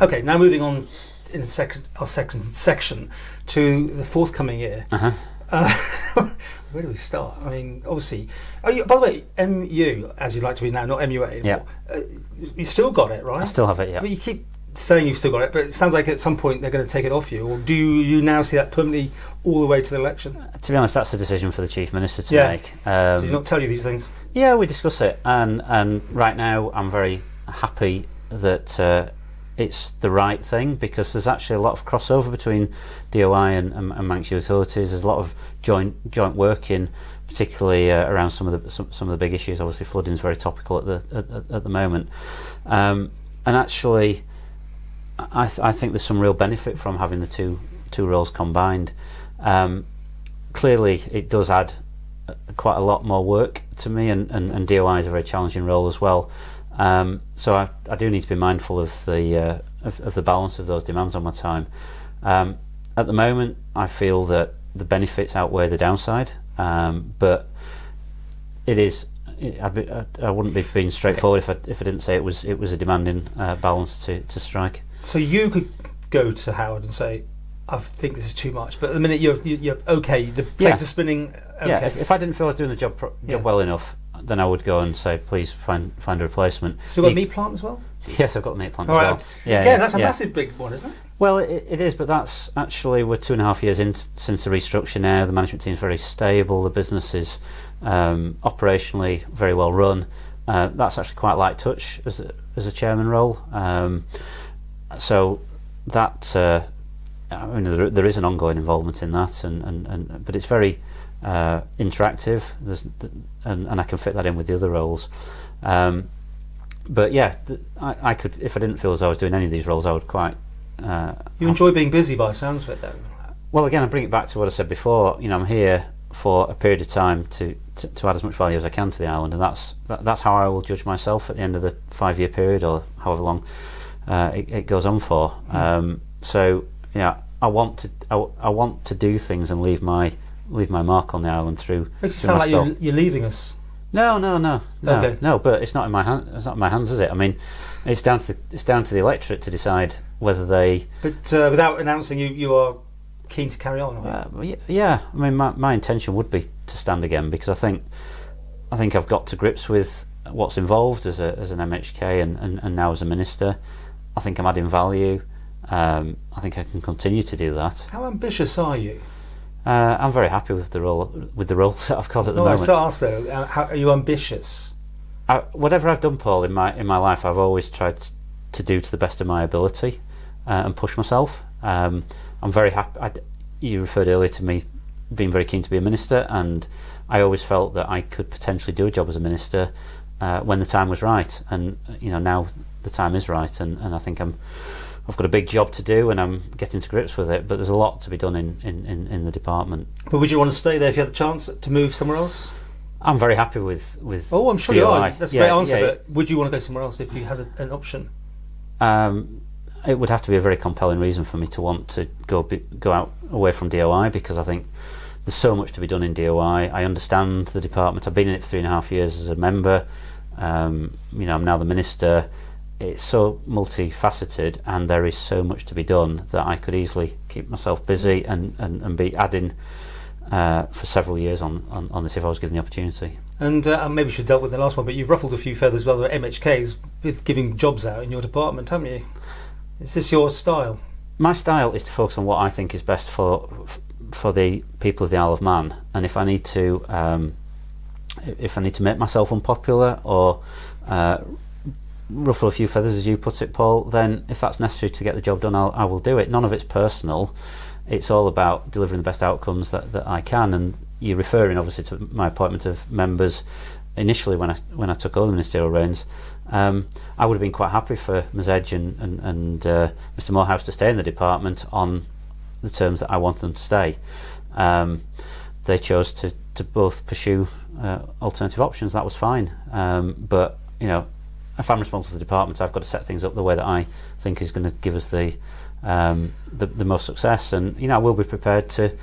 Okay, now moving on in our second section to the forthcoming year. Where do we start? I mean, obviously, by the way, MU, as you'd like to be now, not MUA anymore. Yeah. You still got it, right? I still have it, yeah. But you keep saying you've still got it, but it sounds like at some point they're going to take it off you. Or do you now see that permanently all the way to the election? To be honest, that's a decision for the Chief Minister to make. Does he not tell you these things? Yeah, we discuss it, and right now I'm very happy that it's the right thing, because there's actually a lot of crossover between DOI and Manx Utilities. There's a lot of joint working, particularly around some of the big issues. Obviously, flooding is very topical at the moment, and actually, I think there's some real benefit from having the two roles combined. Clearly, it does add quite a lot more work to me, and DOI is a very challenging role as well. So I do need to be mindful of the balance of those demands on my time. At the moment, I feel that the benefits outweigh the downside, but it is. I wouldn't be being straightforward if I didn't say it was a demanding balance to strike. So you could go to Howard and say, I think this is too much, but at the minute you're okay, the plates are spinning. Okay. Yeah, if I didn't feel I was doing the job well enough, then I would go and say, please find a replacement. So you've got a meat plant as well? Yes, I've got a meat plant as well. Yeah, that's a massive big one, isn't it? Well, it is, but that's actually, we're 2.5 years in since the restructure now. The management team is very stable. The business is operationally very well run. That's actually quite light touch as a chairman role. So that, I mean, there is an ongoing involvement in that, but it's very interactive. And I can fit that in with the other roles. But yeah, I could, if I didn't feel as I was doing any of these roles, I would quite. You enjoy being busy, by the sounds of it, though. Well, again, I bring it back to what I said before. You know, I'm here for a period of time to add as much value as I can to the island, and that's how I will judge myself at the end of the 5-year period, or however long it goes on for. So yeah, I want to do things and leave my mark on the island through. Makes it sound like you're leaving us. No. Okay. No, but it's not in my hand. It's not in my hands, is it? I mean, it's down to the electorate to decide whether they. But without announcing, you are keen to carry on. Yeah. I mean, my intention would be to stand again, because I think I've got to grips with what's involved as an MHK and now as a minister. I think I'm adding value. I think I can continue to do that. How ambitious are you? I'm very happy with the roles that I've got at the moment. I still ask though, how are you ambitious? Whatever I've done, Paul, in my life, I've always tried to do to the best of my ability and push myself. I'm very happy. You referred earlier to me being very keen to be a minister, and I always felt that I could potentially do a job as a minister when the time was right. And now the time is right, and I think I've got a big job to do, and I'm getting to grips with it. But there's a lot to be done in the department. But would you want to stay there if you had the chance to move somewhere else? I'm very happy with. Oh, I'm sure DOI. you are. That's a great answer. But would you want to go somewhere else if you had an option? It would have to be a very compelling reason for me to want to go out away from DOI, because I think there's so much to be done in DOI. I understand the department. I've been in it for 3.5 years as a member. I'm now the minister. It's so multifaceted, and there is so much to be done that I could easily keep myself busy and be adding for several years on this if I was given the opportunity. And maybe we should dealt with the last one, but you've ruffled a few feathers well at MHKs with giving jobs out in your department, haven't you? Is this your style? My style is to focus on what I think is best for the people of the Isle of Man, and if I need to make myself unpopular or ruffle a few feathers, as you put it, Paul, then if that's necessary to get the job done, I will do it. None of it's personal. It's all about delivering the best outcomes that I can. And you're referring obviously to my appointment of members initially when I took over the ministerial reins. I would have been quite happy for Ms Edge and Mr Morehouse to stay in the department on the terms that I wanted them to stay. They chose to both pursue alternative options. That was fine. But if I'm responsible for the department, I've got to set things up the way that I think is going to give us the most success. And I will be prepared to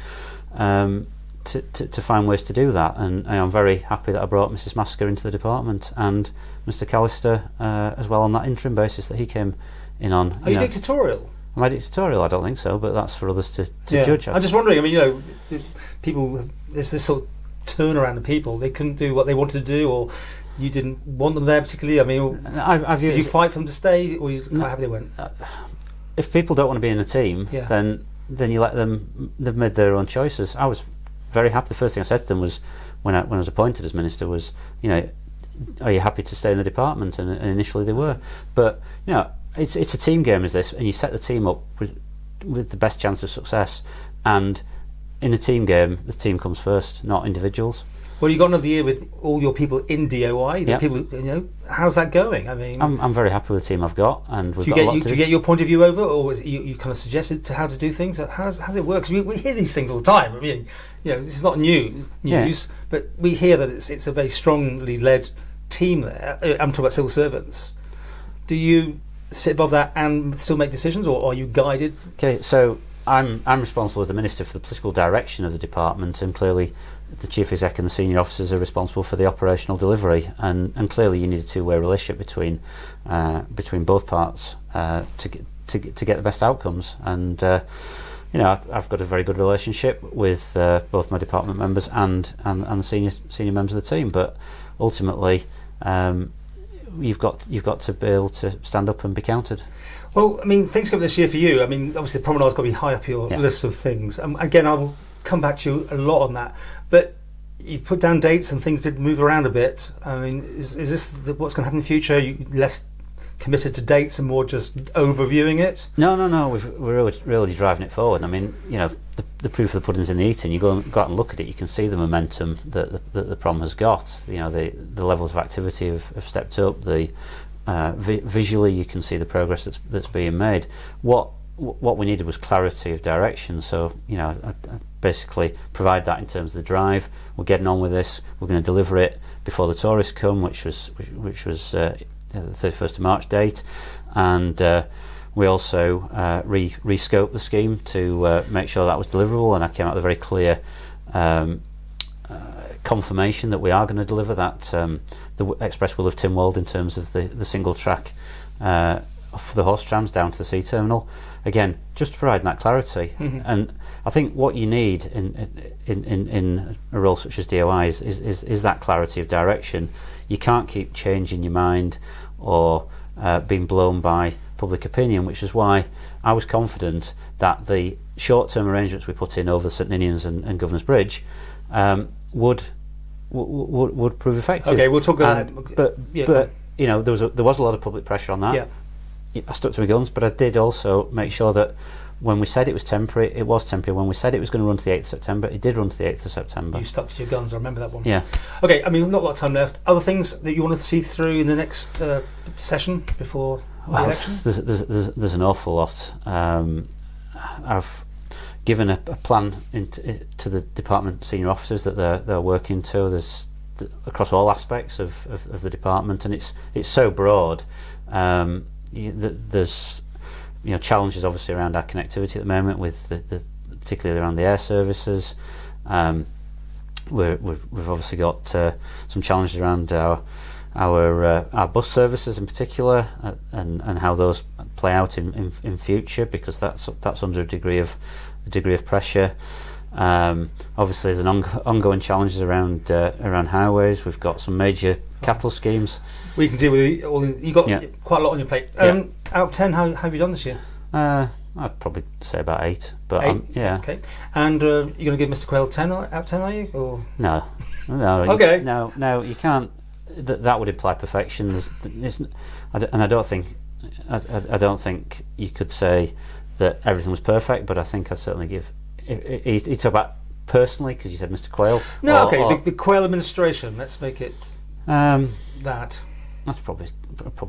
to find ways to do that, and I'm very happy that I brought Mrs. Masker into the department and Mr. Callister as well on that interim basis that he came in on. Are you dictatorial? Am I dictatorial? I don't think so, but that's for others to judge. I'm just wondering. I mean, people. There's this sort of turnaround of people. They couldn't do what they wanted to do, or you didn't want them there particularly. I mean, did you fight for them to stay, or you quite happy they went? If people don't want to be in a team, then you let them. They've made their own choices. I was very happy. The first thing I said to them was when I was appointed as minister was, are you happy to stay in the department? And initially they were, but it's a team game, is this, and you set the team up with the best chance of success. And in a team game, the team comes first, not individuals. Well, you got another year with all your people in DOI. The people, how's that going? I mean, I'm very happy with the team I've got, and do you get your point of view over, or you kind of suggested to how to do things? How's it work? 'Cause we hear these things all the time. I mean, this is not news, but we hear that it's a very strongly led team there. I'm talking about civil servants. Do you sit above that and still make decisions, or are you guided? Okay, so I'm responsible as the minister for the political direction of the department, and clearly the chief exec and the senior officers are responsible for the operational delivery, and clearly you need a two-way relationship between both parts to get the best outcomes. And I've got a very good relationship with both my department members and the senior members of the team. But ultimately, you've got to be able to stand up and be counted. Well, I mean, things come this year for you. I mean, obviously the promenade's got to be high up your list of things. Again, I will come back to you a lot on that. But you put down dates and things did move around a bit. I mean, is this what's going to happen in the future? Are you less committed to dates and more just overviewing it? No. We're really driving it forward. I mean, the proof of the pudding's in the eating. You go out and look at it, you can see the momentum that the prom has got. The levels of activity have stepped up. Visually, you can see the progress that's being made. What we needed was clarity of direction. So, I basically provide that in terms of the drive. We're getting on with this. We're going to deliver it before the tourists come, which was the 31st of March date, and we also re-scoped the scheme to make sure that was deliverable. And I came out with a very clear confirmation that we are going to deliver that. The express will of Tynwald in terms of the single track for the horse trams down to the sea terminal. Again, just to provide that clarity. Mm-hmm. And I think what you need in a role such as DOI is that clarity of direction. You can't keep changing your mind or being blown by public opinion, which is why I was confident that the short-term arrangements we put in over the St Ninians and Governor's Bridge would prove effective. Okay, we'll talk about that. But there was a lot of public pressure on that. Yeah. I stuck to my guns, but I did also make sure that when we said it was temporary, it was temporary. When we said it was going to run to the 8th of September, it did run to the 8th of September. You stuck to your guns, I remember that one. Yeah. Okay, I mean, not a lot of time left. Other things that you want to see through in the next session before the election? There's an awful lot. I've given a plan to the department senior officers that they're working to. There's across all aspects of the department, and it's so broad. There's challenges obviously around our connectivity at the moment, with particularly around the air services. We've obviously got some challenges around our bus services in particular, and how those play out in future, because that's under a degree of pressure. Obviously, there's an ongoing challenges around highways. We've got some major capital schemes. We can deal with all these. You've got quite a lot on your plate. Out of 10, how have you done this year? I'd probably say about 8. But 8? Yeah. Okay. And you're going to give Mr. Quayle 10 out of 10, are you? Or? No. Okay. No, you can't. That would imply perfection. I don't think you could say that everything was perfect, but I think I'd certainly give. You talk about personally, because you said Mr. Quayle. No, the Quayle administration. Let's make it that. That's probably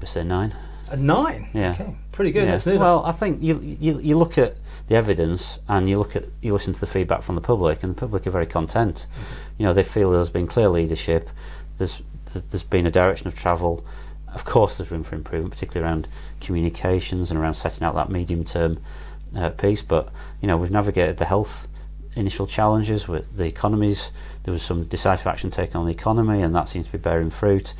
say 9. A 9. Yeah. Okay. Pretty good. Yeah. Well, I think you look at the evidence and you listen to the feedback from the public, and the public are very content. Mm-hmm. They feel there's been clear leadership. There's been a direction of travel. Of course, there's room for improvement, particularly around communications and around setting out that medium-term piece. But we've navigated the health initial challenges with the economies. There was some decisive action taken on the economy, and that seems to be bearing fruit.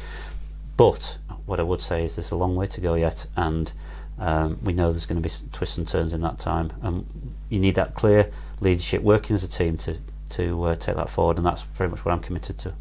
But what I would say is there's a long way to go yet, and we know there's going to be twists and turns in that time. You need that clear leadership working as a team to take that forward, and that's very much what I'm committed to.